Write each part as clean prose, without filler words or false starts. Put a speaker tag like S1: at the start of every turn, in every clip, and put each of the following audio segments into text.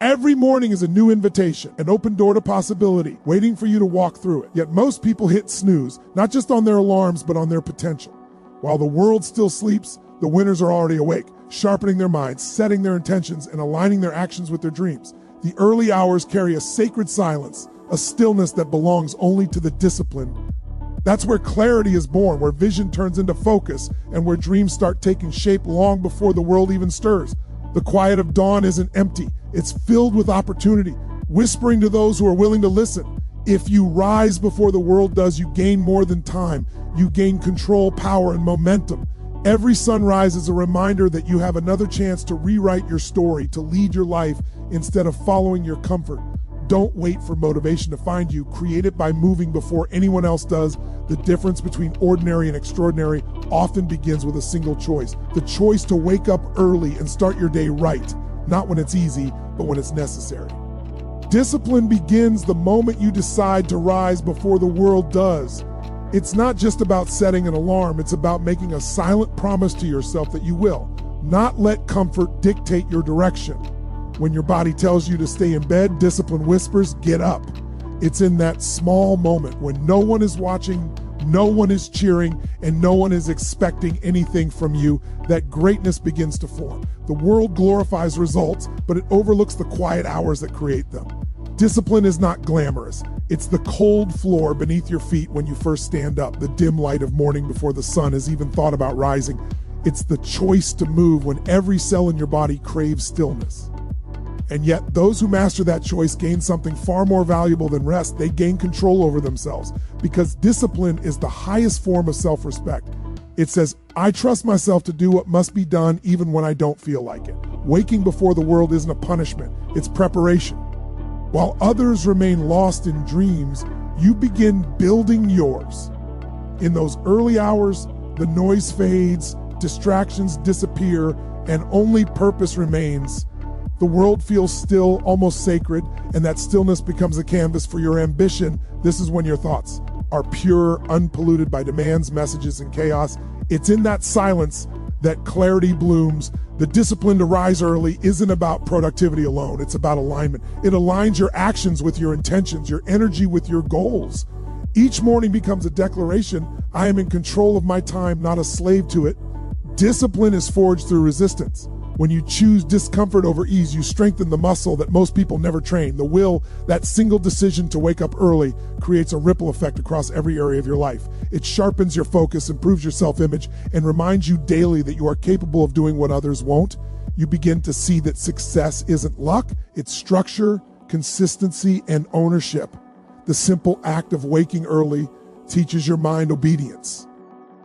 S1: Every morning is a new invitation, an open door to possibility, waiting for you to walk through it. Yet most people hit snooze, not just on their alarms, but on their potential. While the world still sleeps, the winners are already awake, sharpening their minds, setting their intentions, and aligning their actions with their dreams. The early hours carry a sacred silence, a stillness that belongs only to the disciplined. That's where clarity is born, where vision turns into focus, and where dreams start taking shape long before the world even stirs. The quiet of dawn isn't empty. It's filled with opportunity, whispering to those who are willing to listen. If you rise before the world does, you gain more than time. You gain control, power, and momentum. Every sunrise is a reminder that you have another chance to rewrite your story, to lead your life instead of following your comfort. Don't wait for motivation to find you. Create it by moving before anyone else does. The difference between ordinary and extraordinary often begins with a single choice. The choice to wake up early and start your day right. Not when it's easy, but when it's necessary. Discipline begins the moment you decide to rise before the world does. It's not just about setting an alarm, it's about making a silent promise to yourself that you will not let comfort dictate your direction. When your body tells you to stay in bed, discipline whispers, get up. It's in that small moment when no one is watching, no one is cheering, and no one is expecting anything from you that greatness begins to form. The world glorifies results, but it overlooks the quiet hours that create them. Discipline is not glamorous. It's the cold floor beneath your feet when you first stand up, the dim light of morning before the sun has even thought about rising. It's the choice to move when every cell in your body craves stillness. And yet, those who master that choice gain something far more valuable than rest. They gain control over themselves, because discipline is the highest form of self-respect. It says, I trust myself to do what must be done even when I don't feel like it. Waking before the world isn't a punishment, it's preparation. While others remain lost in dreams, you begin building yours. In those early hours, the noise fades, distractions disappear, and only purpose remains. The world feels still, almost sacred, and that stillness becomes a canvas for your ambition. This is when your thoughts are pure, unpolluted by demands, messages, and chaos. It's in that silence that clarity blooms. The discipline to rise early isn't about productivity alone. It's about alignment. It aligns your actions with your intentions, your energy with your goals. Each morning becomes a declaration. I am in control of my time, not a slave to it. Discipline is forged through resistance. When you choose discomfort over ease, you strengthen the muscle that most people never train. The will, that single decision to wake up early, creates a ripple effect across every area of your life. It sharpens your focus, improves your self-image, and reminds you daily that you are capable of doing what others won't. You begin to see that success isn't luck, it's structure, consistency, and ownership. The simple act of waking early teaches your mind obedience.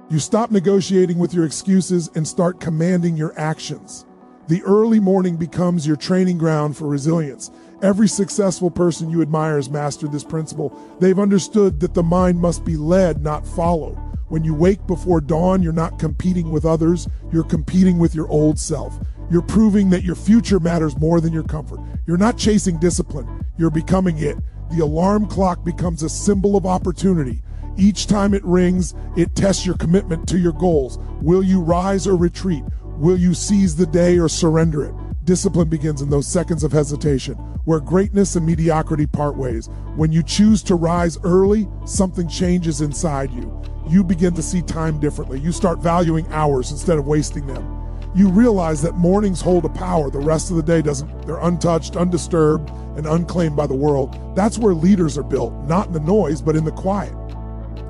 S1: You stop negotiating with your excuses and start commanding your actions. The early morning becomes your training ground for resilience. Every successful person you admire has mastered this principle. They've understood that the mind must be led, not followed. When you wake before dawn, you're not competing with others, you're competing with your old self. You're proving that your future matters more than your comfort. You're not chasing discipline, you're becoming it. The alarm clock becomes a symbol of opportunity. Each time it rings, it tests your commitment to your goals. Will you rise or retreat? Will you seize the day or surrender it? Discipline begins in those seconds of hesitation, where greatness and mediocrity part ways. When you choose to rise early, something changes inside you. You begin to see time differently. You start valuing hours instead of wasting them. You realize that mornings hold a power the rest of the day doesn't. They're untouched, undisturbed, and unclaimed by the world. That's where leaders are built, not in the noise, but in the quiet.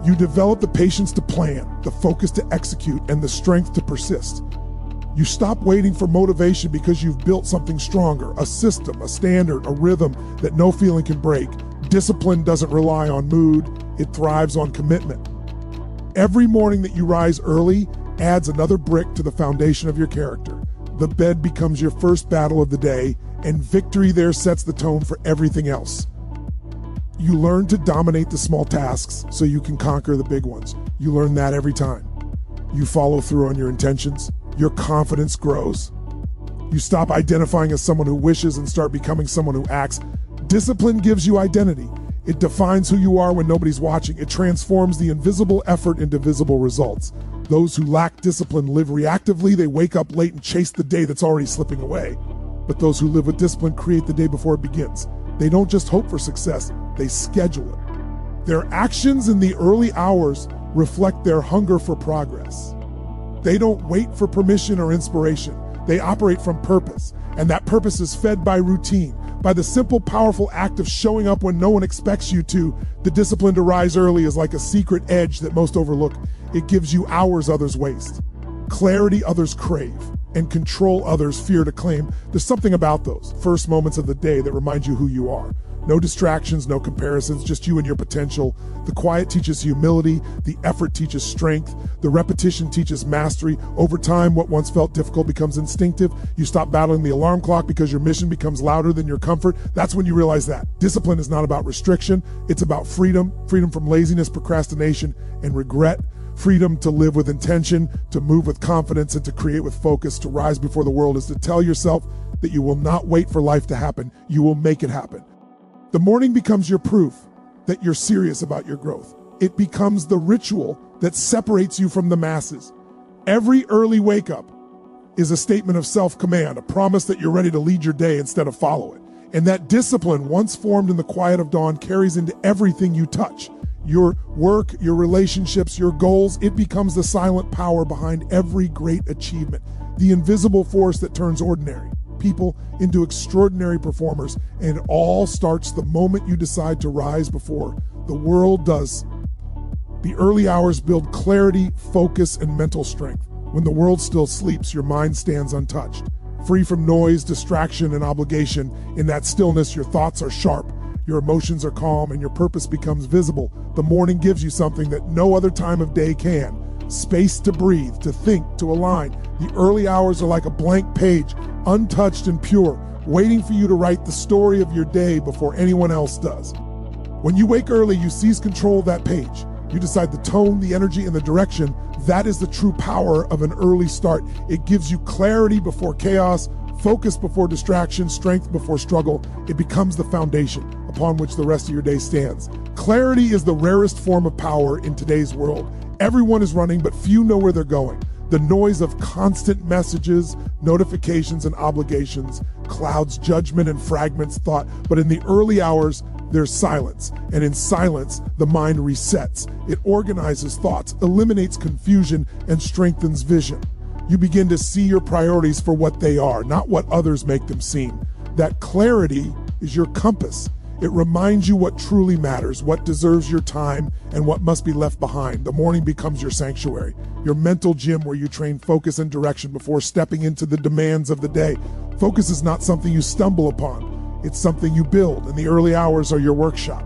S1: You develop the patience to plan, the focus to execute, and the strength to persist. You stop waiting for motivation because you've built something stronger, a system, a standard, a rhythm that no feeling can break. Discipline doesn't rely on mood, it thrives on commitment. Every morning that you rise early adds another brick to the foundation of your character. The bed becomes your first battle of the day, and victory there sets the tone for everything else. You learn to dominate the small tasks so you can conquer the big ones. You learn that every time. You follow through on your intentions. Your confidence grows. You stop identifying as someone who wishes and start becoming someone who acts. Discipline gives you identity. It defines who you are when nobody's watching. It transforms the invisible effort into visible results. Those who lack discipline live reactively. They wake up late and chase the day that's already slipping away. But those who live with discipline create the day before it begins. They don't just hope for success, they schedule it. Their actions in the early hours reflect their hunger for progress. They don't wait for permission or inspiration. They operate from purpose, and that purpose is fed by routine, by the simple, powerful act of showing up when no one expects you to. The discipline to rise early is like a secret edge that most overlook. It gives you hours others waste, clarity others crave, and control others fear to claim. There's something about those first moments of the day that remind you who you are. No distractions, no comparisons, just you and your potential. The quiet teaches humility, the effort teaches strength, the repetition teaches mastery. Over time, what once felt difficult becomes instinctive. You stop battling the alarm clock because your mission becomes louder than your comfort. That's when you realize that discipline is not about restriction, it's about freedom. Freedom from laziness, procrastination, and regret. Freedom to live with intention, to move with confidence, and to create with focus. To rise before the world is to tell yourself that you will not wait for life to happen, you will make it happen. The morning becomes your proof that you're serious about your growth. It becomes the ritual that separates you from the masses. Every early wake up is a statement of self-command, a promise that you're ready to lead your day instead of follow it. And that discipline, once formed in the quiet of dawn, carries into everything you touch. Your work, your relationships, your goals. It becomes the silent power behind every great achievement, the invisible force that turns ordinary people into extraordinary performers. And it all starts the moment you decide to rise before the world does. The early hours build clarity, focus, and mental strength. When the world still sleeps, your mind stands untouched, free from noise, distraction, and obligation. In that stillness, your thoughts are sharp, your emotions are calm, and your purpose becomes visible. The morning gives you something that no other time of day can: space to breathe, to think, to align. The early hours are like a blank page, untouched and pure, waiting for you to write the story of your day before anyone else does. When you wake early, you seize control of that page. You decide the tone, the energy, and the direction. That is the true power of an early start. It gives you clarity before chaos, focus before distraction, strength before struggle. It becomes the foundation upon which the rest of your day stands. Clarity is the rarest form of power in today's world. Everyone is running, but few know where they're going. The noise of constant messages, notifications, and obligations clouds judgment and fragments thought. But in the early hours, there's silence. And in silence, the mind resets. It organizes thoughts, eliminates confusion, and strengthens vision. You begin to see your priorities for what they are, not what others make them seem. That clarity is your compass. It reminds you what truly matters, what deserves your time, and what must be left behind. The morning becomes your sanctuary, your mental gym where you train focus and direction before stepping into the demands of the day. Focus is not something you stumble upon. It's something you build, and the early hours are your workshop.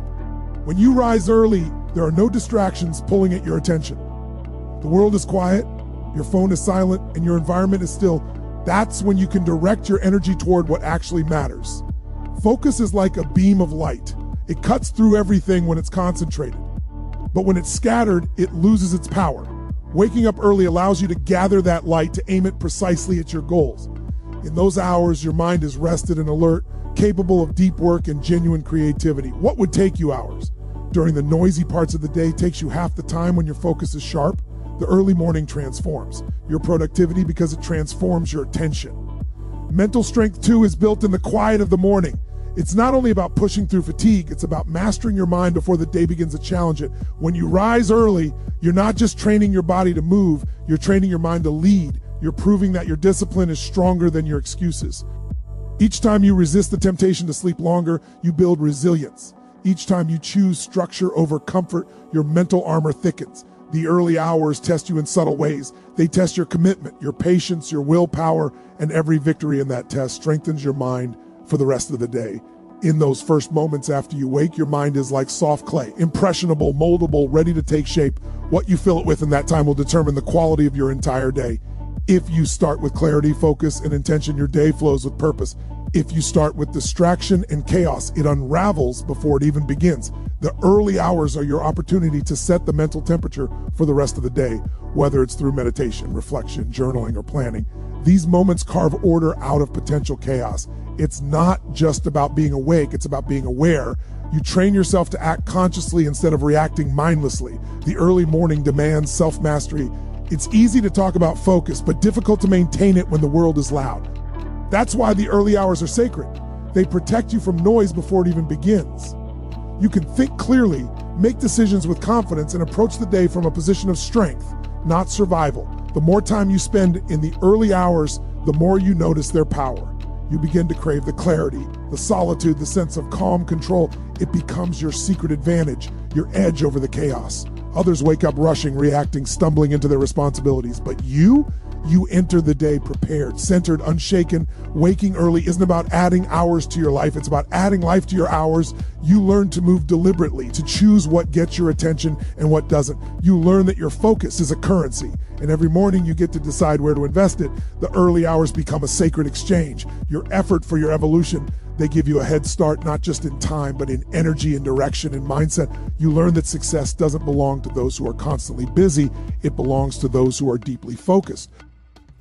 S1: When you rise early, there are no distractions pulling at your attention. The world is quiet, your phone is silent, and your environment is still. That's when you can direct your energy toward what actually matters. Focus is like a beam of light. It cuts through everything when it's concentrated. But when it's scattered, it loses its power. Waking up early allows you to gather that light to aim it precisely at your goals. In those hours, your mind is rested and alert, capable of deep work and genuine creativity. What would take you hours during the noisy parts of the day takes you half the time when your focus is sharp. The early morning transforms your productivity because it transforms your attention. Mental strength, too, is built in the quiet of the morning. It's not only about pushing through fatigue, it's about mastering your mind before the day begins to challenge it. When you rise early, you're not just training your body to move, you're training your mind to lead. You're proving that your discipline is stronger than your excuses. Each time you resist the temptation to sleep longer, you build resilience. Each time you choose structure over comfort, your mental armor thickens. The early hours test you in subtle ways. They test your commitment, your patience, your willpower, and every victory in that test strengthens your mind for the rest of the day. In those first moments after you wake, your mind is like soft clay, impressionable, moldable, ready to take shape. What you fill it with in that time will determine the quality of your entire day. If you start with clarity, focus, and intention, your day flows with purpose. If you start with distraction and chaos, it unravels before it even begins. The early hours are your opportunity to set the mental temperature for the rest of the day, whether it's through meditation, reflection, journaling, or planning. These moments carve order out of potential chaos. It's not just about being awake, it's about being aware. You train yourself to act consciously instead of reacting mindlessly. The early morning demands self-mastery. It's easy to talk about focus, but difficult to maintain it when the world is loud. That's why the early hours are sacred. They protect you from noise before it even begins. You can think clearly, make decisions with confidence, and approach the day from a position of strength, not survival. The more time you spend in the early hours, the more you notice their power. You begin to crave the clarity, the solitude, the sense of calm control. It becomes your secret advantage, your edge over the chaos. Others wake up rushing, reacting, stumbling into their responsibilities. But you enter the day prepared, centered, unshaken. Waking early isn't about adding hours to your life. It's about adding life to your hours. You learn to move deliberately, to choose what gets your attention and what doesn't. You learn that your focus is a currency, and every morning you get to decide where to invest it. The early hours become a sacred exchange. Your effort for your evolution. They give you a head start, not just in time, but in energy and direction and mindset. You learn that success doesn't belong to those who are constantly busy. It belongs to those who are deeply focused.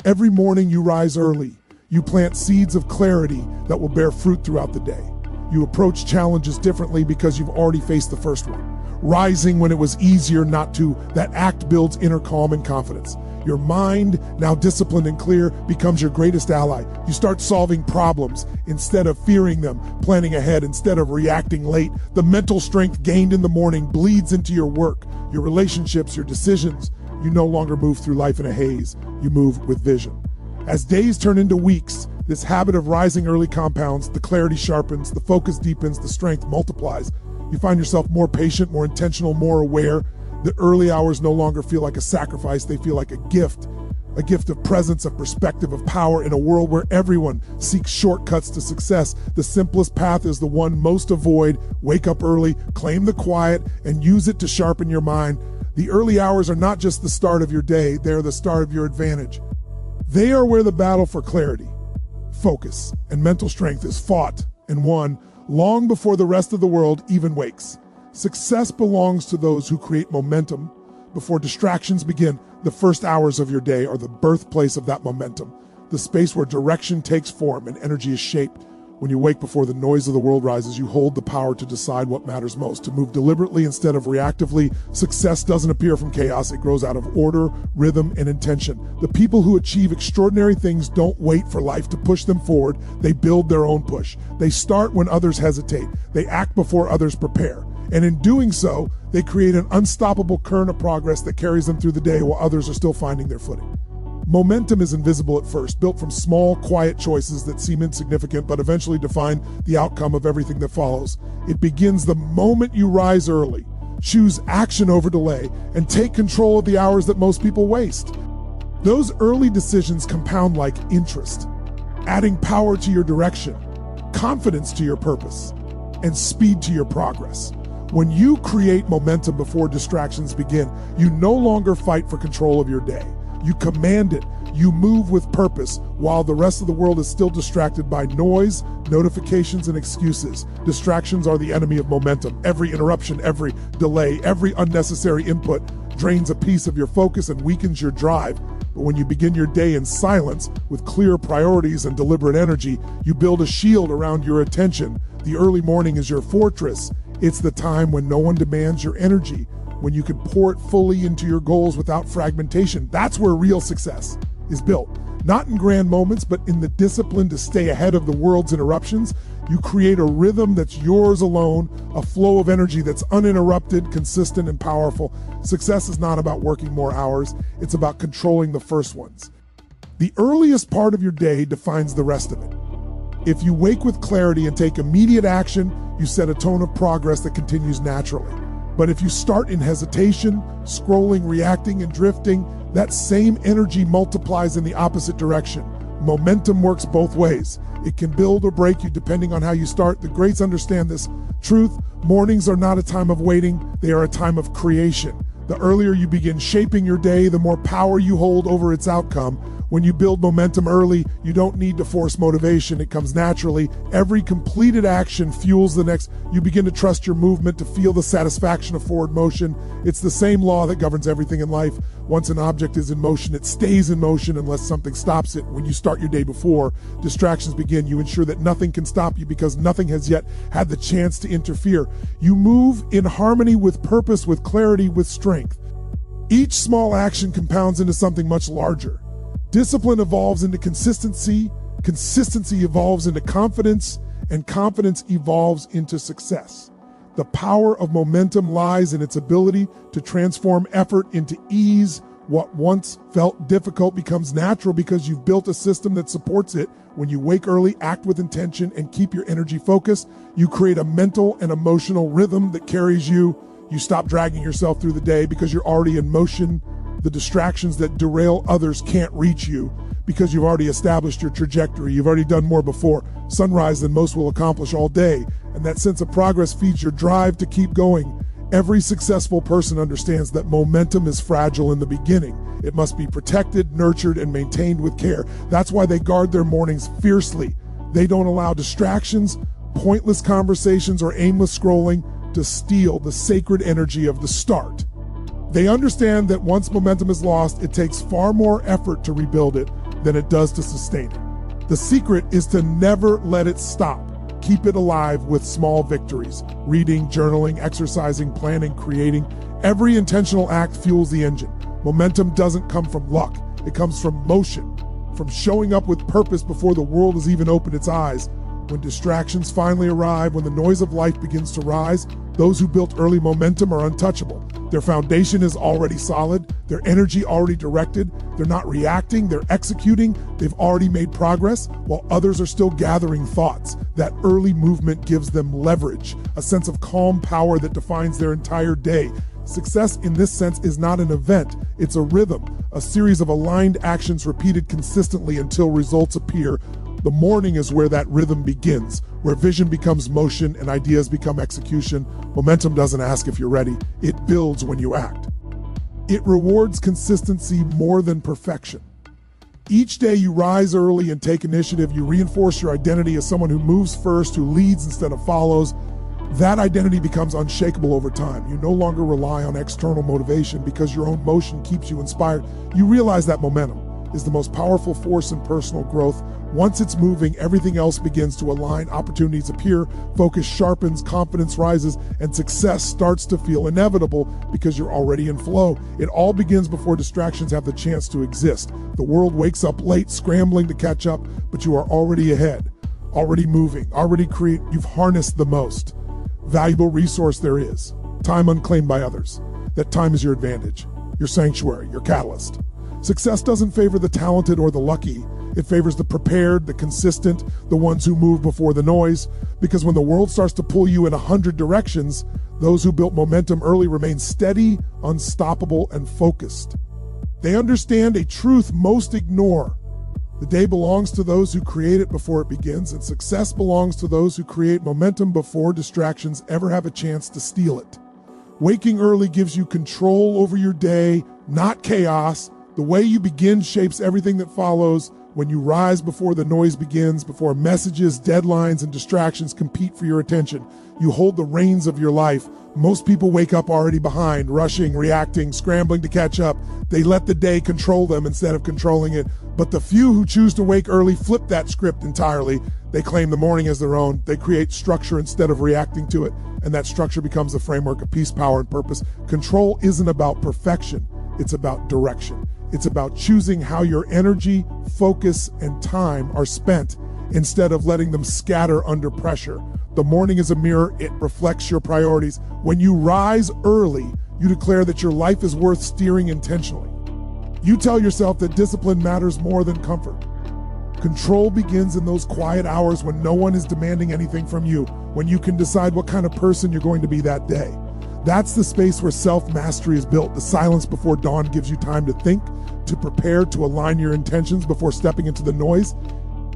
S1: Every morning you rise early. You plant seeds of clarity that will bear fruit throughout the day. You approach challenges differently because you've already faced the first one. Rising when it was easier not to, that act builds inner calm and confidence. Your mind, now disciplined and clear, becomes your greatest ally. You start solving problems instead of fearing them, planning ahead instead of reacting late. The mental strength gained in the morning bleeds into your work, your relationships, your decisions. You no longer move through life in a haze. You move with vision. As days turn into weeks, this habit of rising early compounds. The clarity sharpens, the focus deepens, the strength multiplies. You find yourself more patient, more intentional, more aware. The early hours no longer feel like a sacrifice. They feel like a gift of presence, of perspective, of power. In a world where everyone seeks shortcuts to success, the simplest path is the one most avoid. Wake up early, claim the quiet, and use it to sharpen your mind. The early hours are not just the start of your day, they are the start of your advantage. They are where the battle for clarity, focus, and mental strength is fought and won long before the rest of the world even wakes. Success belongs to those who create momentum before distractions begin. The first hours of your day are the birthplace of that momentum, the space where direction takes form and energy is shaped. When you wake before the noise of the world rises, you hold the power to decide what matters most, to move deliberately instead of reactively. Success doesn't appear from chaos. It grows out of order, rhythm, and intention. The people who achieve extraordinary things don't wait for life to push them forward. They build their own push. They start when others hesitate. They act before others prepare. And in doing so, they create an unstoppable current of progress that carries them through the day while others are still finding their footing. Momentum is invisible at first, built from small, quiet choices that seem insignificant but eventually define the outcome of everything that follows. It begins the moment you rise early, choose action over delay, and take control of the hours that most people waste. Those early decisions compound like interest, adding power to your direction, confidence to your purpose, and speed to your progress. When you create momentum before distractions begin, you no longer fight for control of your day. You command it. You move with purpose while the rest of the world is still distracted by noise, notifications, and excuses. Distractions are the enemy of momentum. Every interruption, every delay, every unnecessary input drains a piece of your focus and weakens your drive. But when you begin your day in silence with clear priorities and deliberate energy, you build a shield around your attention. The early morning is your fortress. It's the time when no one demands your energy, when you can pour it fully into your goals without fragmentation. That's where real success is built. Not in grand moments, but in the discipline to stay ahead of the world's interruptions. You create a rhythm that's yours alone, a flow of energy that's uninterrupted, consistent, and powerful. Success is not about working more hours. It's about controlling the first ones. The earliest part of your day defines the rest of it. If you wake with clarity and take immediate action, you set a tone of progress that continues naturally. But if you start in hesitation, scrolling, reacting, and drifting, that same energy multiplies in the opposite direction. Momentum works both ways. It can build or break you depending on how you start. The greats understand this truth. Mornings are not a time of waiting. They are a time of creation. The earlier you begin shaping your day, the more power you hold over its outcome. When you build momentum early, you don't need to force motivation. It comes naturally. Every completed action fuels the next. You begin to trust your movement, to feel the satisfaction of forward motion. It's the same law that governs everything in life. Once an object is in motion, it stays in motion unless something stops it. When you start your day before distractions begin, you ensure that nothing can stop you because nothing has yet had the chance to interfere. You move in harmony with purpose, with clarity, with strength. Each small action compounds into something much larger. Discipline evolves into consistency Consistency evolves into confidence, and confidence evolves into success. The power of momentum lies in its ability to transform effort into ease. What once felt difficult becomes natural because you've built a system that supports it. When you wake early, act with intention, and keep your energy focused, you create a mental and emotional rhythm that carries you. You stop dragging yourself through the day because you're already in motion. The distractions that derail others can't reach you because you've already established your trajectory. You've already done more before sunrise than most will accomplish all day. And that sense of progress feeds your drive to keep going. Every successful person understands that momentum is fragile in the beginning. It must be protected, nurtured, and maintained with care. That's why they guard their mornings fiercely. They don't allow distractions, pointless conversations, or aimless scrolling to steal the sacred energy of the start. They understand that once momentum is lost, it takes far more effort to rebuild it than it does to sustain it. The secret is to never let it stop. Keep it alive with small victories. Reading, journaling, exercising, planning, creating. Every intentional act fuels the engine. Momentum doesn't come from luck. It comes from motion, from showing up with purpose before the world has even opened its eyes. When distractions finally arrive, when the noise of life begins to rise, those who built early momentum are untouchable. Their foundation is already solid, their energy already directed. They're not reacting, they're executing. They've already made progress while others are still gathering thoughts. That early movement gives them leverage, a sense of calm power that defines their entire day. Success in this sense is not an event, it's a rhythm, a series of aligned actions repeated consistently until results appear. The morning is where that rhythm begins, where vision becomes motion and ideas become execution. Momentum doesn't ask if you're ready, it builds when you act. It rewards consistency more than perfection. Each day you rise early and take initiative, you reinforce your identity as someone who moves first, who leads instead of follows. That identity becomes unshakable over time. You no longer rely on external motivation because your own motion keeps you inspired. You realize that momentum is the most powerful force in personal growth. Once it's moving, everything else begins to align, opportunities appear, focus sharpens, confidence rises, and success starts to feel inevitable because you're already in flow. It all begins before distractions have the chance to exist. The world wakes up late, scrambling to catch up, but you are already ahead, already moving, already create. You've harnessed the most valuable resource there is, time unclaimed by others. That time is your advantage, your sanctuary, your catalyst. Success doesn't favor the talented or the lucky. It favors the prepared, the consistent, the ones who move before the noise. Because when the world starts to pull you in 100 directions, those who built momentum early remain steady, unstoppable, and focused. They understand a truth most ignore. The day belongs to those who create it before it begins, and success belongs to those who create momentum before distractions ever have a chance to steal it. Waking early gives you control over your day, not chaos. The way you begin shapes everything that follows. When you rise before the noise begins, before messages, deadlines, and distractions compete for your attention, you hold the reins of your life. Most people wake up already behind, rushing, reacting, scrambling to catch up. They let the day control them instead of controlling it. But the few who choose to wake early flip that script entirely. They claim the morning as their own. They create structure instead of reacting to it. And that structure becomes the framework of peace, power, and purpose. Control isn't about perfection. It's about direction. It's about choosing how your energy, focus, and time are spent instead of letting them scatter under pressure. The morning is a mirror. It reflects your priorities. When you rise early, you declare that your life is worth steering intentionally. You tell yourself that discipline matters more than comfort. Control begins in those quiet hours when no one is demanding anything from you, when you can decide what kind of person you're going to be that day. That's the space where self-mastery is built. The silence before dawn gives you time to think, to prepare, to align your intentions before stepping into the noise.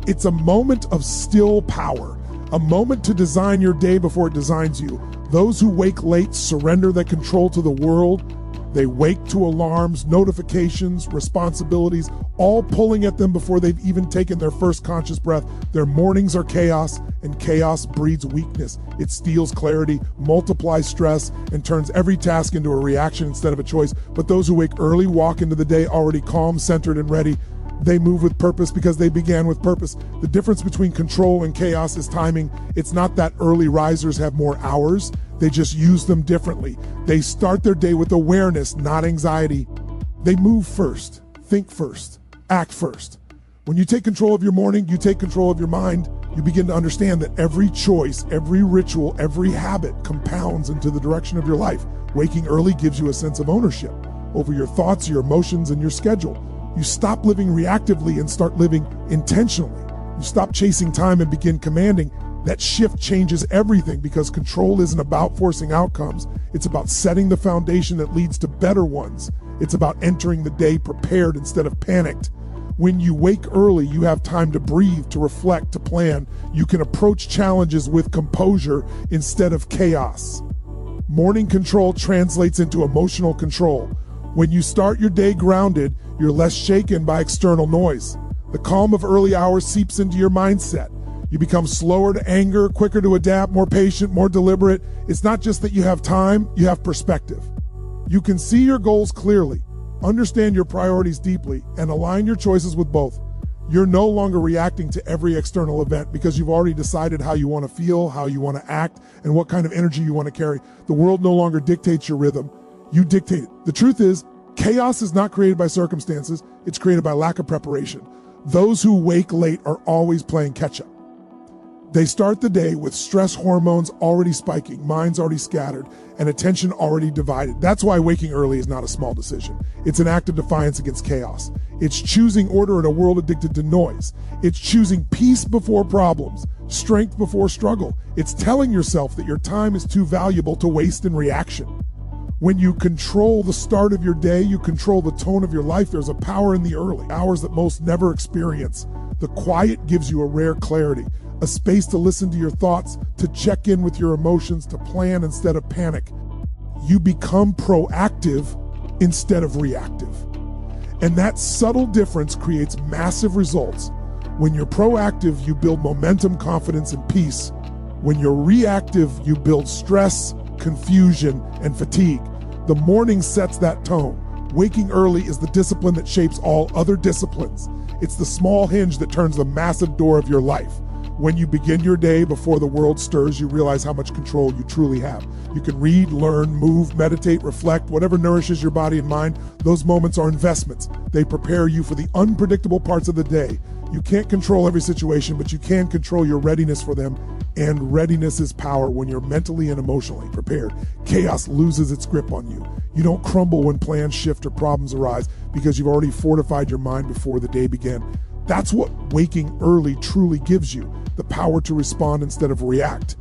S1: It's a moment of still power, a moment to design your day before it designs you. Those who wake late surrender that control to the world. They wake to alarms, notifications, responsibilities, all pulling at them before they've even taken their first conscious breath. Their mornings are chaos, and chaos breeds weakness. It steals clarity, multiplies stress, and turns every task into a reaction instead of a choice. But those who wake early walk into the day already calm, centered, and ready. They move with purpose because they began with purpose. The difference between control and chaos is timing. It's not that early risers have more hours. They just use them differently. They start their day with awareness, not anxiety. They move first, think first, act first. When you take control of your morning, you take control of your mind. You begin to understand that every choice, every ritual, every habit compounds into the direction of your life. Waking early gives you a sense of ownership over your thoughts, your emotions, and your schedule. You stop living reactively and start living intentionally. You stop chasing time and begin commanding. That shift changes everything because control isn't about forcing outcomes. It's about setting the foundation that leads to better ones. It's about entering the day prepared instead of panicked. When you wake early, you have time to breathe, to reflect, to plan. You can approach challenges with composure instead of chaos. Morning control translates into emotional control. When you start your day grounded, you're less shaken by external noise. The calm of early hours seeps into your mindset. You become slower to anger, quicker to adapt, more patient, more deliberate. It's not just that you have time, you have perspective. You can see your goals clearly, understand your priorities deeply, and align your choices with both. You're no longer reacting to every external event because you've already decided how you want to feel, how you want to act, and what kind of energy you want to carry. The world no longer dictates your rhythm. You dictate it. The truth is, chaos is not created by circumstances, it's created by lack of preparation. Those who wake late are always playing catch-up. They start the day with stress hormones already spiking, minds already scattered, and attention already divided. That's why waking early is not a small decision. It's an act of defiance against chaos. It's choosing order in a world addicted to noise. It's choosing peace before problems, strength before struggle. It's telling yourself that your time is too valuable to waste in reaction. When you control the start of your day, you control the tone of your life. There's a power in the early hours that most never experience. The quiet gives you a rare clarity, a space to listen to your thoughts, to check in with your emotions, to plan instead of panic. You become proactive instead of reactive. And that subtle difference creates massive results. When you're proactive, you build momentum, confidence, and peace. When you're reactive, you build stress, confusion, and fatigue. The morning sets that tone. Waking early is the discipline that shapes all other disciplines. It's the small hinge that turns the massive door of your life. When you begin your day before the world stirs, you realize how much control you truly have. You can read, learn, move, meditate, reflect, whatever nourishes your body and mind. Those moments are investments. They prepare you for the unpredictable parts of the day. You can't control every situation, but you can control your readiness for them. And readiness is power. When you're mentally and emotionally prepared, chaos loses its grip on you. You don't crumble when plans shift or problems arise because you've already fortified your mind before the day began. That's what waking early truly gives you, the power to respond instead of react.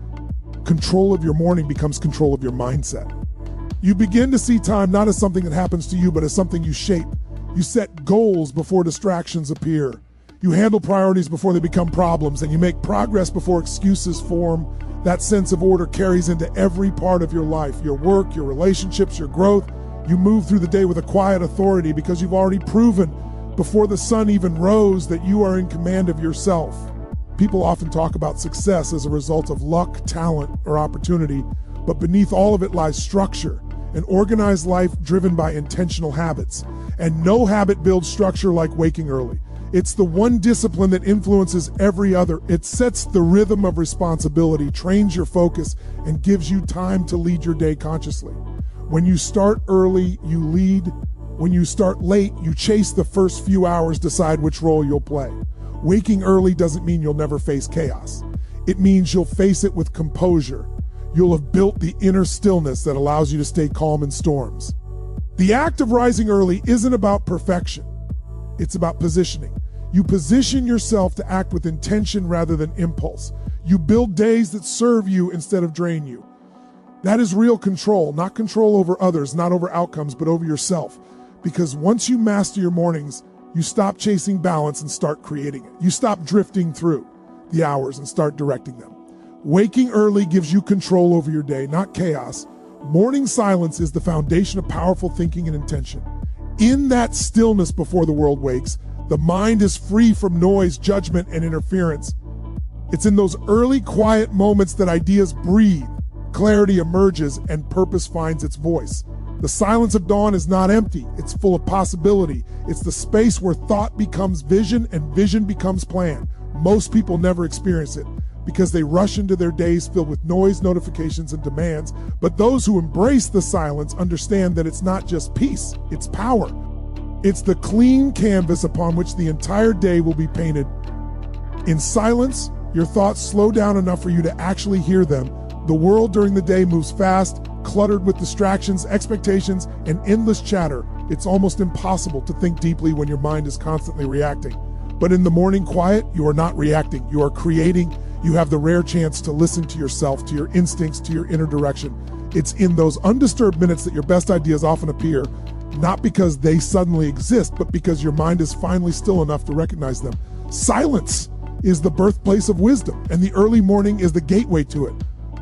S1: Control of your morning becomes control of your mindset. You begin to see time not as something that happens to you, but as something you shape. You set goals before distractions appear. You handle priorities before they become problems, and you make progress before excuses form. That sense of order carries into every part of your life, your work, your relationships, your growth. You move through the day with a quiet authority because you've already proven before the sun even rose that you are in command of yourself. People often talk about success as a result of luck, talent, or opportunity, but beneath all of it lies structure, an organized life driven by intentional habits. And no habit builds structure like waking early. It's the one discipline that influences every other. It sets the rhythm of responsibility, trains your focus, and gives you time to lead your day consciously. When you start early, you lead. When you start late, you chase the first few hours, decide which role you'll play. Waking early doesn't mean you'll never face chaos. It means you'll face it with composure. You'll have built the inner stillness that allows you to stay calm in storms. The act of rising early isn't about perfection. It's about positioning. You position yourself to act with intention rather than impulse. You build days that serve you instead of drain you. That is real control, not control over others, not over outcomes, but over yourself. Because once you master your mornings, you stop chasing balance and start creating it. You stop drifting through the hours and start directing them. Waking early gives you control over your day, not chaos. Morning silence is the foundation of powerful thinking and intention. In that stillness before the world wakes, the mind is free from noise, judgment, and interference. It's in those early quiet moments that ideas breathe, clarity emerges, and purpose finds its voice. The silence of dawn is not empty, it's full of possibility. It's the space where thought becomes vision and vision becomes plan. Most people never experience it because they rush into their days filled with noise, notifications, and demands. But those who embrace the silence understand that it's not just peace, it's power. It's the clean canvas upon which the entire day will be painted. In silence, your thoughts slow down enough for you to actually hear them. The world during the day moves fast, cluttered with distractions, expectations, and endless chatter. It's almost impossible to think deeply when your mind is constantly reacting. But in the morning quiet, you are not reacting, you are creating. You have the rare chance to listen to yourself, to your instincts, to your inner direction. It's in those undisturbed minutes that your best ideas often appear, not because they suddenly exist, but because your mind is finally still enough to recognize them. Silence is the birthplace of wisdom, and the early morning is the gateway to it.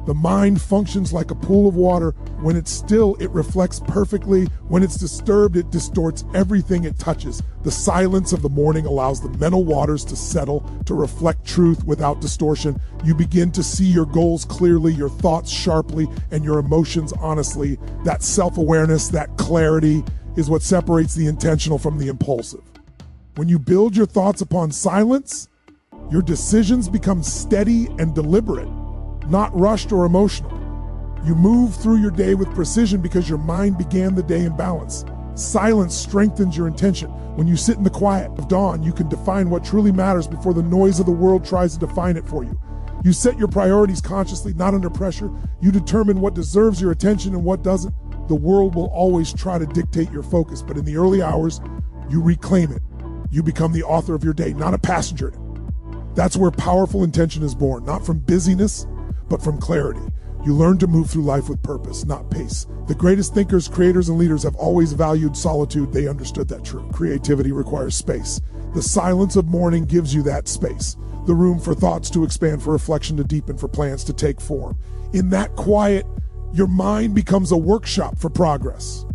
S1: The mind functions like a pool of water. When it's still, it reflects perfectly. When it's disturbed, it distorts everything it touches. The silence of the morning allows the mental waters to settle, to reflect truth without distortion. You begin to see your goals clearly, your thoughts sharply, and your emotions honestly. That self-awareness, that clarity is what separates the intentional from the impulsive. When you build your thoughts upon silence, your decisions become steady and deliberate, not rushed or emotional. You move through your day with precision because your mind began the day in balance. Silence strengthens your intention. When you sit in the quiet of dawn, you can define what truly matters before the noise of the world tries to define it for you. You set your priorities consciously, not under pressure. You determine what deserves your attention and what doesn't. The world will always try to dictate your focus, but in the early hours, you reclaim it. You become the author of your day, not a passenger. That's where powerful intention is born, not from busyness, but from clarity. You learn to move through life with purpose, not pace. The greatest thinkers, creators, and leaders have always valued solitude. They understood that truth. Creativity requires space. The silence of morning gives you that space. The room for thoughts to expand, for reflection to deepen, for plans to take form. In that quiet, your mind becomes a workshop for progress.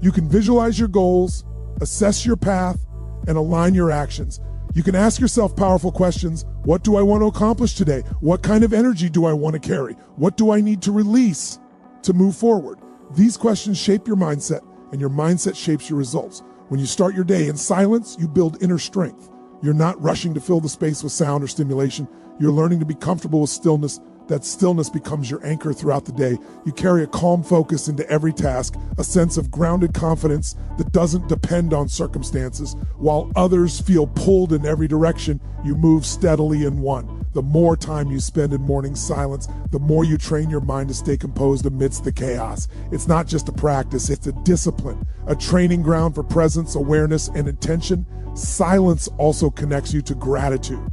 S1: You can visualize your goals, assess your path, and align your actions. You can ask yourself powerful questions. What do I want to accomplish today? What kind of energy do I want to carry? What do I need to release to move forward? These questions shape your mindset, and your mindset shapes your results. When you start your day in silence, you build inner strength. You're not rushing to fill the space with sound or stimulation. You're learning to be comfortable with stillness. That stillness becomes your anchor throughout the day. You carry a calm focus into every task, a sense of grounded confidence that doesn't depend on circumstances. While others feel pulled in every direction, you move steadily in one. The more time you spend in morning silence, the more you train your mind to stay composed amidst the chaos. It's not just a practice, it's a discipline, a training ground for presence, awareness, and intention. Silence also connects you to gratitude.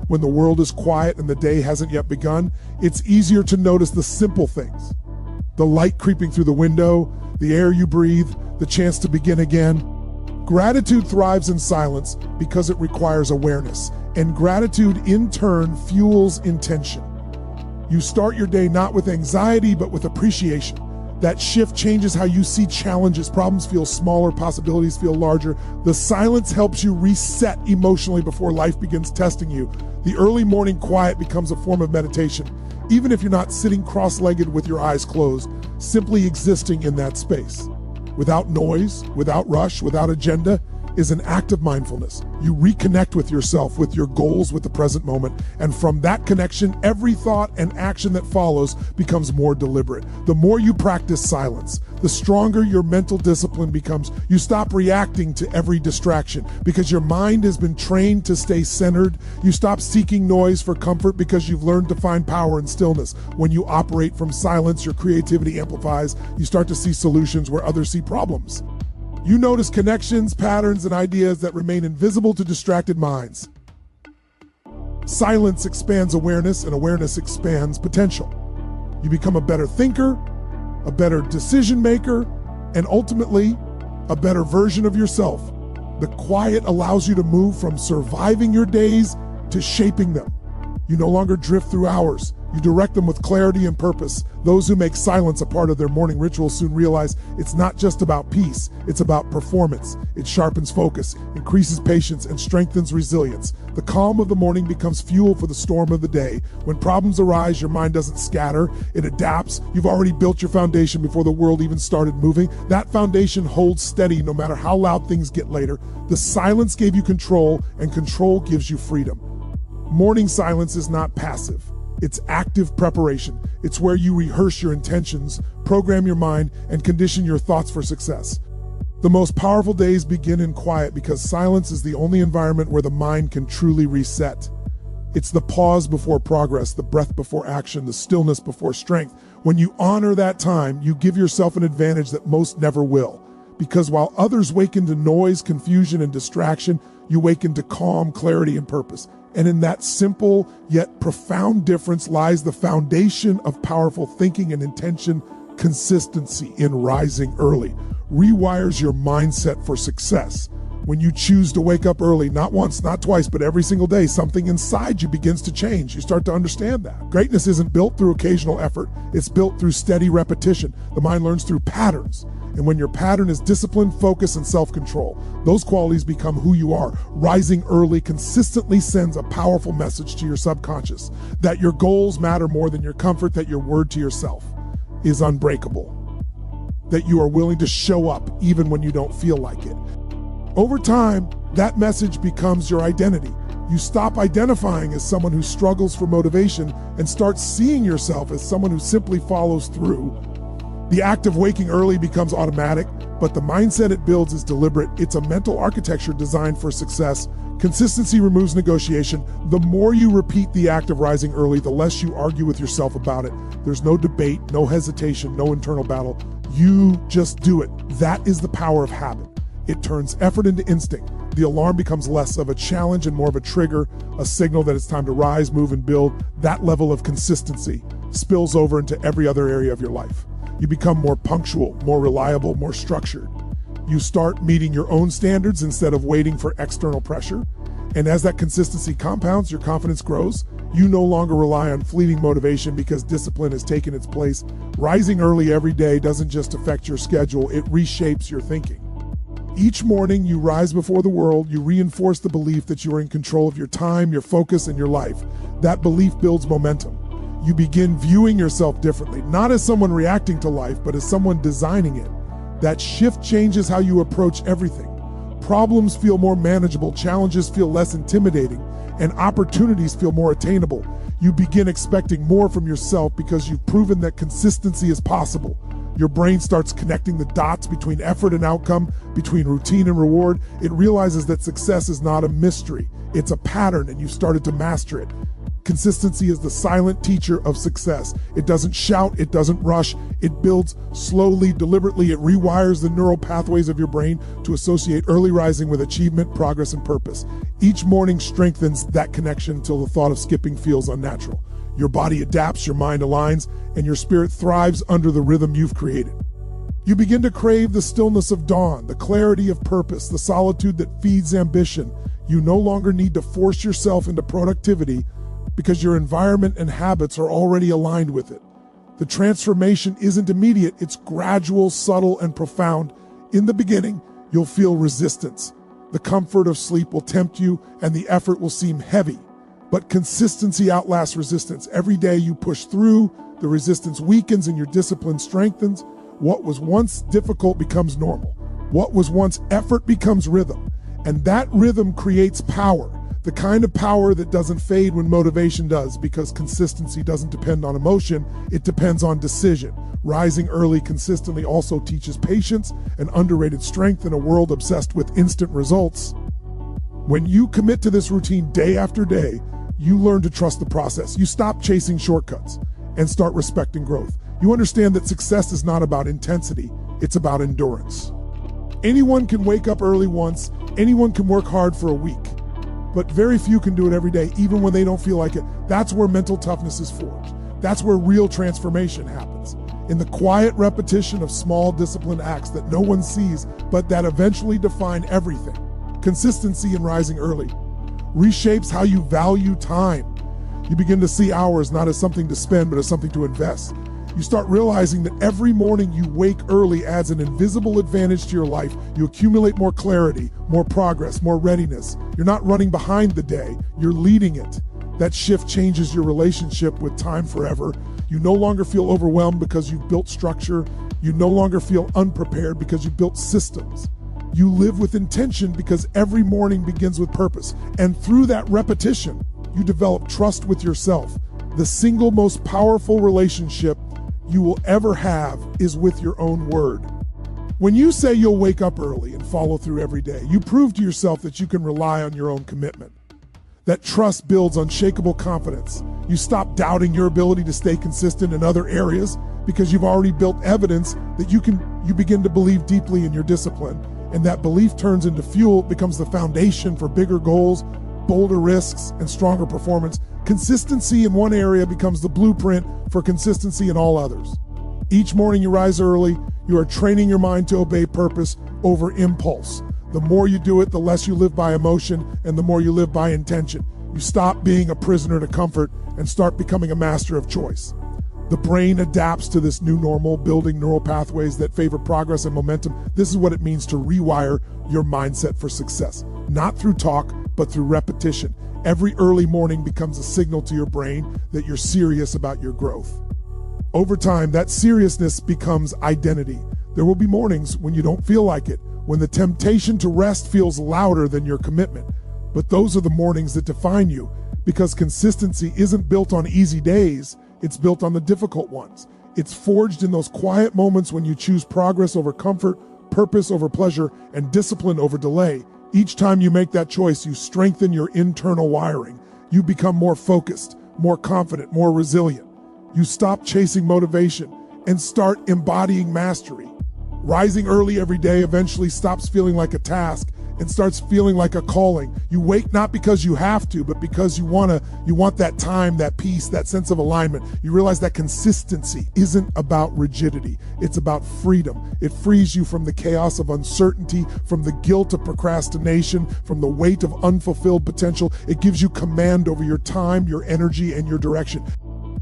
S1: When the world is quiet and the day hasn't yet begun, it's easier to notice the simple things. The light creeping through the window, the air you breathe, the chance to begin again. Gratitude thrives in silence because it requires awareness, and gratitude in turn fuels intention. You start your day not with anxiety, but with appreciation. That shift changes how you see challenges. Problems feel smaller, possibilities feel larger. The silence helps you reset emotionally before life begins testing you. The early morning quiet becomes a form of meditation. Even if you're not sitting cross-legged with your eyes closed, simply existing in that space, without noise, without rush, without agenda, is an act of mindfulness. You reconnect with yourself, with your goals, with the present moment, and from that connection, every thought and action that follows becomes more deliberate. The more you practice silence, the stronger your mental discipline becomes. You stop reacting to every distraction because your mind has been trained to stay centered. You stop seeking noise for comfort because you've learned to find power in stillness. When you operate from silence, your creativity amplifies. You start to see solutions where others see problems. You notice connections, patterns, and ideas that remain invisible to distracted minds. Silence expands awareness, and awareness expands potential. You become a better thinker, a better decision maker, and ultimately, a better version of yourself. The quiet allows you to move from surviving your days to shaping them. You no longer drift through hours. You direct them with clarity and purpose. Those who make silence a part of their morning ritual soon realize it's not just about peace, it's about performance. It sharpens focus, increases patience, and strengthens resilience. The calm of the morning becomes fuel for the storm of the day. When problems arise, your mind doesn't scatter, it adapts. You've already built your foundation before the world even started moving. That foundation holds steady no matter how loud things get later. The silence gave you control, and control gives you freedom. Morning silence is not passive. It's active preparation. It's where you rehearse your intentions, program your mind, and condition your thoughts for success. The most powerful days begin in quiet because silence is the only environment where the mind can truly reset. It's the pause before progress, the breath before action, the stillness before strength. When you honor that time, you give yourself an advantage that most never will. Because while others wake into noise, confusion, and distraction, you wake into calm, clarity, and purpose. And in that simple yet profound difference lies the foundation of powerful thinking and intention. Consistency in rising early rewires your mindset for success. When you choose to wake up early, not once, not twice, but every single day, something inside you begins to change. You start to understand that. Greatness isn't built through occasional effort. It's built through steady repetition. The mind learns through patterns. And when your pattern is discipline, focus, and self-control, those qualities become who you are. Rising early consistently sends a powerful message to your subconscious that your goals matter more than your comfort, that your word to yourself is unbreakable, that you are willing to show up even when you don't feel like it. Over time, that message becomes your identity. You stop identifying as someone who struggles for motivation and start seeing yourself as someone who simply follows through. The act of waking early becomes automatic, but the mindset it builds is deliberate. It's a mental architecture designed for success. Consistency removes negotiation. The more you repeat the act of rising early, the less you argue with yourself about it. There's no debate, no hesitation, no internal battle. You just do it. That is the power of habit. It turns effort into instinct. The alarm becomes less of a challenge and more of a trigger, a signal that it's time to rise, move, and build. That level of consistency spills over into every other area of your life. You become more punctual, more reliable, more structured. You start meeting your own standards instead of waiting for external pressure. And as that consistency compounds, your confidence grows. You no longer rely on fleeting motivation because discipline has taken its place. Rising early every day doesn't just affect your schedule, it reshapes your thinking. Each morning you rise before the world, you reinforce the belief that you are in control of your time, your focus, and your life. That belief builds momentum. You begin viewing yourself differently, not as someone reacting to life, but as someone designing it. That shift changes how you approach everything. Problems feel more manageable, challenges feel less intimidating, and opportunities feel more attainable. You begin expecting more from yourself because you've proven that consistency is possible. Your brain starts connecting the dots between effort and outcome, between routine and reward. It realizes that success is not a mystery. It's a pattern, and you've started to master it. Consistency is the silent teacher of success. It doesn't shout, it doesn't rush, it builds slowly, deliberately. It rewires the neural pathways of your brain to associate early rising with achievement, progress, and purpose. Each morning strengthens that connection until the thought of skipping feels unnatural. Your body adapts, your mind aligns, and your spirit thrives under the rhythm you've created. You begin to crave the stillness of dawn, the clarity of purpose, the solitude that feeds ambition. You no longer need to force yourself into productivity because your environment and habits are already aligned with it. The transformation isn't immediate, it's gradual, subtle, and profound. In the beginning, you'll feel resistance. The comfort of sleep will tempt you, and the effort will seem heavy. But consistency outlasts resistance. Every day you push through, the resistance weakens and your discipline strengthens. What was once difficult becomes normal. What was once effort becomes rhythm. And that rhythm creates power. The kind of power that doesn't fade when motivation does, because consistency doesn't depend on emotion, it depends on decision. Rising early consistently also teaches patience, an underrated strength in a world obsessed with instant results. When you commit to this routine day after day, you learn to trust the process. You stop chasing shortcuts and start respecting growth. You understand that success is not about intensity, it's about endurance. Anyone can wake up early once, anyone can work hard for a week. But very few can do it every day, even when they don't feel like it. That's where mental toughness is forged. That's where real transformation happens. In the quiet repetition of small disciplined acts that no one sees, but that eventually define everything. Consistency in rising early reshapes how you value time. You begin to see hours not as something to spend, but as something to invest. You start realizing that every morning you wake early adds an invisible advantage to your life. You accumulate more clarity, more progress, more readiness. You're not running behind the day, you're leading it. That shift changes your relationship with time forever. You no longer feel overwhelmed because you've built structure. You no longer feel unprepared because you've built systems. You live with intention because every morning begins with purpose. And through that repetition, you develop trust with yourself. The single most powerful relationship you will ever have is with your own word. When you say you'll wake up early and follow through every day, you prove to yourself that you can rely on your own commitment. That trust builds unshakable confidence. You stop doubting your ability to stay consistent in other areas because you've already built evidence that you begin to believe deeply in your discipline. And that belief turns into fuel, becomes the foundation for bigger goals, bolder risks, and stronger performance. Consistency in one area becomes the blueprint for consistency in all others. Each morning you rise early, you are training your mind to obey purpose over impulse. The more you do it, the less you live by emotion, and the more you live by intention. You stop being a prisoner to comfort and start becoming a master of choice. The brain adapts to this new normal, building neural pathways that favor progress and momentum. This is what it means to rewire your mindset for success. Not through talk, but through repetition. Every early morning becomes a signal to your brain that you're serious about your growth. Over time, that seriousness becomes identity. There will be mornings when you don't feel like it, when the temptation to rest feels louder than your commitment. But those are the mornings that define you, because consistency isn't built on easy days, it's built on the difficult ones. It's forged in those quiet moments when you choose progress over comfort, purpose over pleasure, and discipline over delay. Each time you make that choice, you strengthen your internal wiring. You become more focused, more confident, more resilient. You stop chasing motivation and start embodying mastery. Rising early every day eventually stops feeling like a task and starts feeling like a calling. You wake not because you have to, but because you want that time, that peace, that sense of alignment. You realize that consistency isn't about rigidity. It's about freedom. It frees you from the chaos of uncertainty, from the guilt of procrastination, from the weight of unfulfilled potential. It gives you command over your time, your energy, and your direction.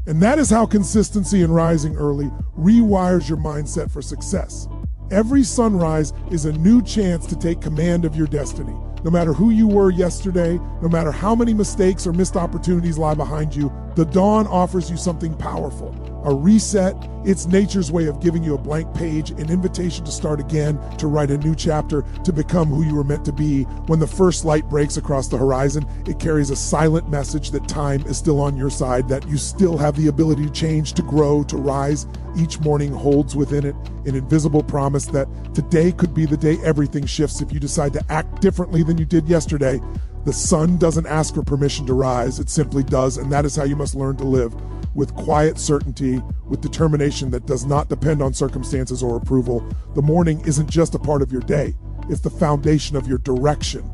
S1: And that is how consistency in rising early rewires your mindset for success. Every sunrise is a new chance to take command of your destiny. No matter who you were yesterday, no matter how many mistakes or missed opportunities lie behind you, the dawn offers you something powerful. A reset. It's nature's way of giving you a blank page, an invitation to start again, to write a new chapter, to become who you were meant to be. When the first light breaks across the horizon, it carries a silent message that time is still on your side, that you still have the ability to change, to grow, to rise. Each morning holds within it an invisible promise that today could be the day everything shifts if you decide to act differently than you did yesterday. The sun doesn't ask for permission to rise, it simply does, and that is how you must learn to live. With quiet certainty, with determination that does not depend on circumstances or approval. The morning isn't just a part of your day, it's the foundation of your direction.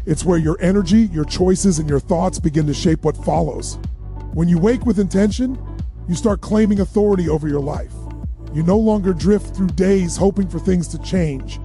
S1: It's where your energy, your choices, and your thoughts begin to shape what follows. When you wake with intention, you start claiming authority over your life. You no longer drift through days hoping for things to change.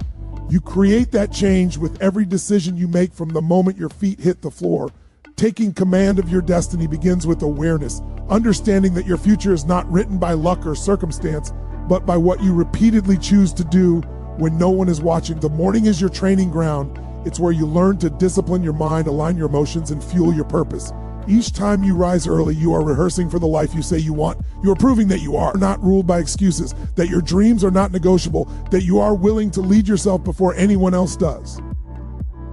S1: You create that change with every decision you make from the moment your feet hit the floor. Taking command of your destiny begins with awareness, understanding that your future is not written by luck or circumstance, but by what you repeatedly choose to do when no one is watching. The morning is your training ground. It's where you learn to discipline your mind, align your emotions, and fuel your purpose. Each time you rise early, you are rehearsing for the life you say you want. You are proving that you are not ruled by excuses, that your dreams are not negotiable, that you are willing to lead yourself before anyone else does.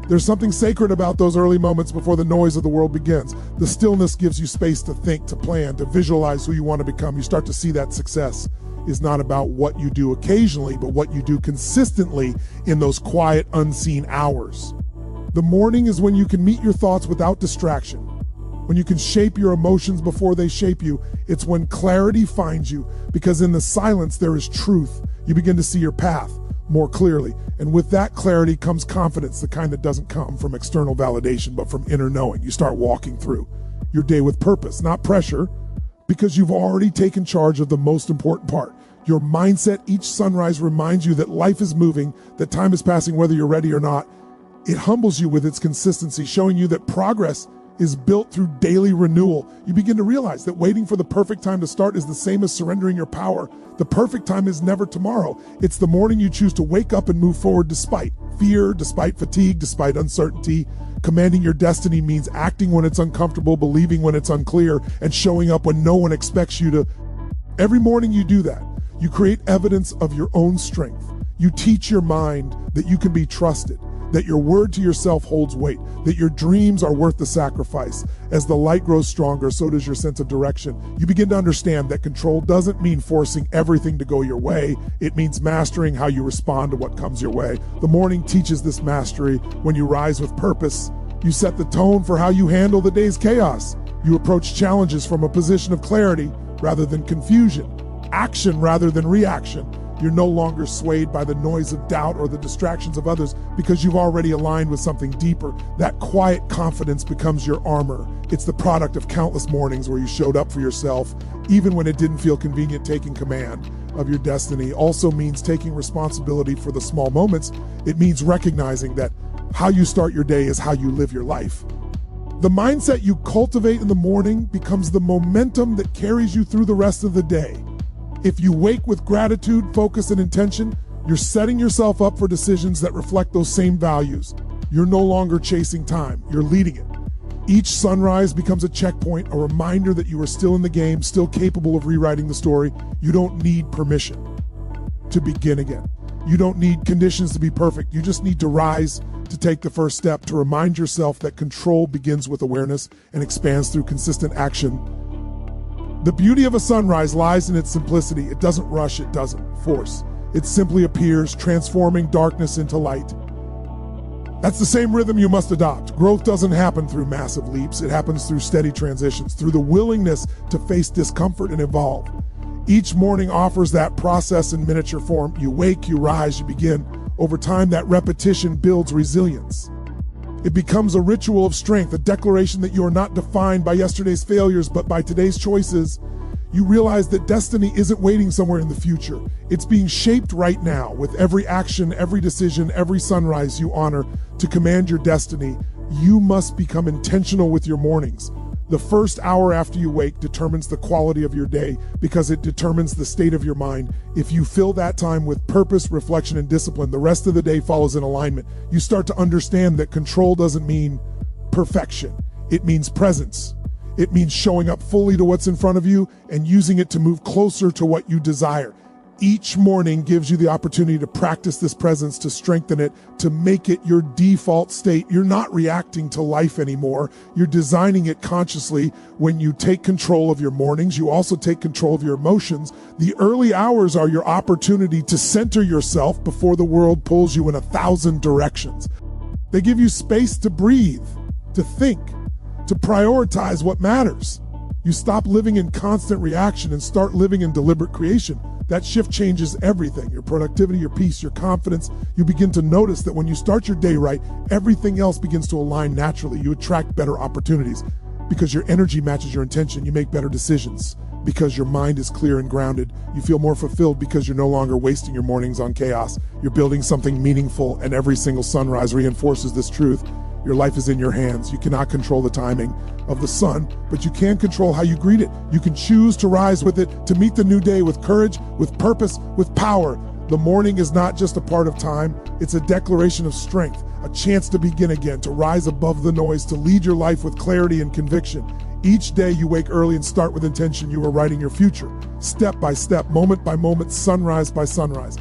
S1: There's something sacred about those early moments before the noise of the world begins. The stillness gives you space to think, to plan, to visualize who you want to become. You start to see that success is not about what you do occasionally, but what you do consistently in those quiet, unseen hours. The morning is when you can meet your thoughts without distraction. When you can shape your emotions before they shape you. It's when clarity finds you, because in the silence there is truth. You begin to see your path more clearly. And with that clarity comes confidence, the kind that doesn't come from external validation, but from inner knowing. You start walking through your day with purpose, not pressure, because you've already taken charge of the most important part. Your mindset each sunrise reminds you that life is moving, that time is passing whether you're ready or not. It humbles you with its consistency, showing you that progress is built through daily renewal. You begin to realize that waiting for the perfect time to start is the same as surrendering your power. The perfect time is never tomorrow. It's the morning you choose to wake up and move forward despite fear, despite fatigue, despite uncertainty. Commanding your destiny means acting when it's uncomfortable, believing when it's unclear, and showing up when no one expects you to. Every morning you do that. You create evidence of your own strength. You teach your mind that you can be trusted, that your word to yourself holds weight, that your dreams are worth the sacrifice. As the light grows stronger, so does your sense of direction. You begin to understand that control doesn't mean forcing everything to go your way. It means mastering how you respond to what comes your way. The morning teaches this mastery. When you rise with purpose, you set the tone for how you handle the day's chaos. You approach challenges from a position of clarity rather than confusion, action rather than reaction. You're no longer swayed by the noise of doubt or the distractions of others because you've already aligned with something deeper. That quiet confidence becomes your armor. It's the product of countless mornings where you showed up for yourself, even when it didn't feel convenient. Taking command of your destiny also means taking responsibility for the small moments. It means recognizing that how you start your day is how you live your life. The mindset you cultivate in the morning becomes the momentum that carries you through the rest of the day. If you wake with gratitude, focus, and intention, you're setting yourself up for decisions that reflect those same values. You're no longer chasing time, you're leading it. Each sunrise becomes a checkpoint, a reminder that you are still in the game, still capable of rewriting the story. You don't need permission to begin again. You don't need conditions to be perfect. You just need to rise, to take the first step, to remind yourself that control begins with awareness and expands through consistent action. The beauty of a sunrise lies in its simplicity. It doesn't rush, it doesn't force. It simply appears, transforming darkness into light. That's the same rhythm you must adopt. Growth doesn't happen through massive leaps. It happens through steady transitions, through the willingness to face discomfort and evolve. Each morning offers that process in miniature form. You wake, you rise, you begin. Over time, that repetition builds resilience. It becomes a ritual of strength, a declaration that you are not defined by yesterday's failures, but by today's choices. You realize that destiny isn't waiting somewhere in the future. It's being shaped right now. With every action, every decision, every sunrise you honor. To command your destiny, you must become intentional with your mornings. The first hour after you wake determines the quality of your day because it determines the state of your mind. If you fill that time with purpose, reflection, and discipline, the rest of the day follows in alignment. You start to understand that control doesn't mean perfection. It means presence. It means showing up fully to what's in front of you and using it to move closer to what you desire. Each morning gives you the opportunity to practice this presence, to strengthen it, to make it your default state. You're not reacting to life anymore. You're designing it consciously. When you take control of your mornings, you also take control of your emotions. The early hours are your opportunity to center yourself before the world pulls you in 1,000 directions. They give you space to breathe, to think, to prioritize what matters. You stop living in constant reaction and start living in deliberate creation. That shift changes everything, your productivity, your peace, your confidence. You begin to notice that when you start your day right, everything else begins to align naturally. You attract better opportunities because your energy matches your intention. You make better decisions because your mind is clear and grounded. You feel more fulfilled because you're no longer wasting your mornings on chaos. You're building something meaningful, and every single sunrise reinforces this truth. Your life is in your hands. You cannot control the timing of the sun, but you can control how you greet it. You can choose to rise with it, to meet the new day with courage, with purpose, with power. The morning is not just a part of time. It's a declaration of strength, a chance to begin again, to rise above the noise, to lead your life with clarity and conviction. Each day you wake early and start with intention. You are writing your future, step by step, moment by moment, sunrise by sunrise.